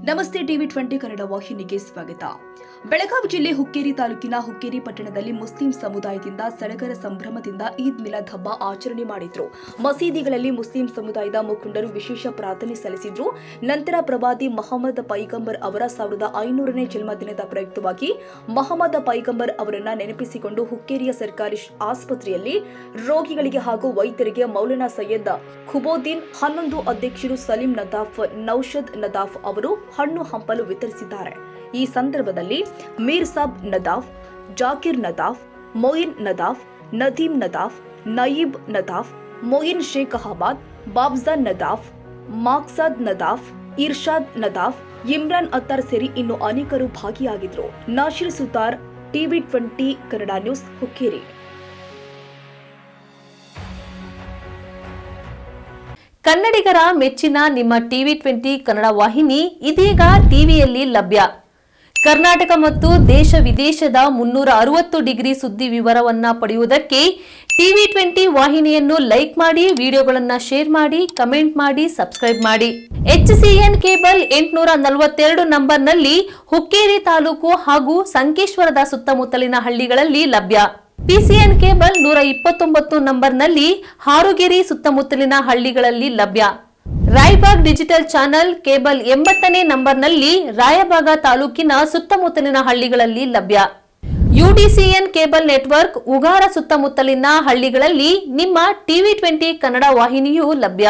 ನಮಸ್ತೆ ಟಿವಿ 20 ಕನ್ನಡ ವಾಹಿನಿಗೆ ಸ್ವಾಗತ. ಬೆಳಗಾವಿ ಜಿಲ್ಲೆ ಹುಕ್ಕೇರಿ ತಾಲೂಕಿನ ಹುಕ್ಕೇರಿ ಪಟ್ಟಣದಲ್ಲಿ ಮುಸ್ಲಿಂ ಸಮುದಾಯದಿಂದ ಸಡಗರ ಸಂಭ್ರಮದಿಂದ ಈದ್ ಮಿಲಾದ್ ಹಬ್ಬ ಆಚರಣೆ ಮಾಡಿದ್ರು. ಮಸೀದಿಗಳಲ್ಲಿ ಮುಸ್ಲಿಂ ಸಮುದಾಯದ ಮುಖಂಡರು ವಿಶೇಷ ಪ್ರಾರ್ಥನೆ ಸಲ್ಲಿಸಿದ್ರು. ನಂತರ ಪ್ರವಾದಿ ಮಹಮ್ಮದ್ ಪೈಗಂಬರ್ ಅವರ 1500ನೇ ಜನ್ಮದಿನದ ಪ್ರಯುಕ್ತವಾಗಿ ಮಹಮ್ಮದ್ ಪೈಗಂಬರ್ ಅವರನ್ನ ನೆನಪಿಸಿಕೊಂಡು ಹುಕ್ಕೇರಿಯ ಸರ್ಕಾರಿ ಆಸ್ಪತ್ರೆಯಲ್ಲಿ ರೋಗಿಗಳಿಗೆ ಹಾಗೂ ವೈದ್ಯರಿಗೆ ಮೌಲಾನಾ ಸೈಯದ್ ಖುಬೋದ್ದೀನ್ 11 ಅಧ್ಯಕ್ಷರು ಸಲೀಂ ನದಾಫ್, ನೌಷದ್ ನದಾಫ್ ಅವರು ಹಣ್ಣು ಹಂಪಲು ವಿತರಿಸಿದ್ದಾರೆ. ಈ ಸಂದರ್ಭದಲ್ಲಿ ಮೀರ್ ಸಾಬ್ ನದಾಫ್, ಜಾಕಿರ್ ನದಾಫ್, ಮೊಯಿನ್ ನದಾಫ್, ನದೀಮ್ ನದಾಫ್, ನಯೀಬ್ ನದಾಫ್, ಮೊಯಿನ್ ಶೇಖ್ ಅಹಮದ್, ಬಾಬ್ಜಾನ್ ನದಾಫ್, ಮಾಕ್ಸಾದ್ ನದಾಫ್, ಇರ್ಷಾದ್ ನದಾಫ್, ಇಮ್ರಾನ್ ಅತ್ತಾರ್ ಸೇರಿ ಇನ್ನು ಅನೇಕರು ಭಾಗಿಯಾಗಿದ್ದರು. ನಾಶಿರ್ ಸುತಾರ್, ಟಿವಿ 20 ಕನ್ನಡ ನ್ಯೂಸ್, ಹುಕ್ಕೇರಿ. ಕನ್ನಡಿಗರ ಮೆಚ್ಚಿನ ನಿಮ್ಮ ಟಿವಿ 20 ಕನ್ನಡ ವಾಹಿನಿ ಇದೀಗ ಟಿವಿಯಲ್ಲಿ ಲಭ್ಯ. ಕರ್ನಾಟಕ ಮತ್ತು ದೇಶ ವಿದೇಶದ 360 ಡಿಗ್ರಿ ಸುದ್ದಿ ವಿವರವನ್ನ ಪಡೆಯುವುದಕ್ಕೆ ಟಿವಿ 20 ವಾಹಿನಿಯನ್ನು ಲೈಕ್ ಮಾಡಿ, ವಿಡಿಯೋಗಳನ್ನು ಶೇರ್ ಮಾಡಿ, ಕಮೆಂಟ್ ಮಾಡಿ, ಸಬ್ಸ್ಕ್ರೈಬ್ ಮಾಡಿ. HCN ಕೇಬಲ್ 842 ನಂಬರ್ನಲ್ಲಿ ಹುಕ್ಕೇರಿ ತಾಲೂಕು ಹಾಗೂ ಸಂಕೇಶ್ವರದ ಸುತ್ತಮುತ್ತಲಿನ ಹಳ್ಳಿಗಳಲ್ಲಿ ಲಭ್ಯ. PCN ಕೇಬಲ್ 129 ನಂಬರ್ನಲ್ಲಿ ಹಾರುಗೆರೆ ಸುತ್ತಮುತ್ತಲಿನ ಹಳ್ಳಿಗಳಲ್ಲಿ ಲಭ್ಯ. ರಾಯಬಾಗ್ ಡಿಜಿಟಲ್ ಚಾನೆಲ್ ಕೇಬಲ್ 80ನೇ ನಂಬರ್ನಲ್ಲಿ ರಾಯಬಾಗ ತಾಲೂಕಿನ ಸುತ್ತಮುತ್ತಲಿನ ಹಳ್ಳಿಗಳಲ್ಲಿ ಲಭ್ಯ. UDCN ಕೇಬಲ್ ನೆಟ್ವರ್ಕ್ ಉಗಾರ ಸುತ್ತಮುತ್ತಲಿನ ಹಳ್ಳಿಗಳಲ್ಲಿ ನಿಮ್ಮ ಟಿವಿ 20 ಕನ್ನಡ ವಾಹಿನಿಯೂ ಲಭ್ಯ.